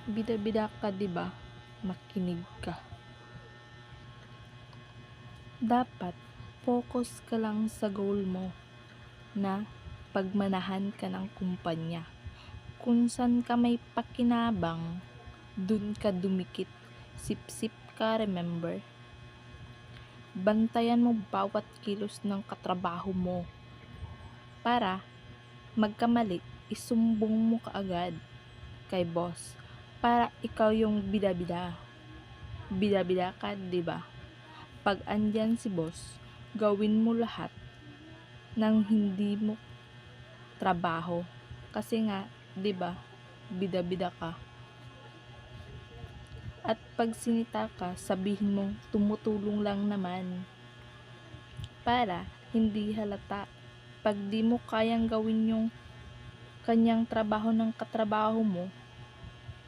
Bida-bida ka, 'di ba? Makinig ka. Dapat focus ka lang sa goal mo na pagmanahan ka ng kumpanya. Kung saan ka may pakinabang, dun ka dumikit. Sip-sip ka, remember? Bantayan mo bawat kilos ng katrabaho mo. Para magkamali, isumbong mo kaagad kay boss. Para ikaw yung bida-bida. Bida-bida ka, 'di ba? Pag andyan si boss, gawin mo lahat ng hindi mo trabaho. Kasi nga, 'di ba? Bida-bida ka. At pag sinita ka, sabihin mong tumutulong lang naman. Para hindi halata. Pag di mo kayang gawin yung kanyang trabaho ng katrabaho mo,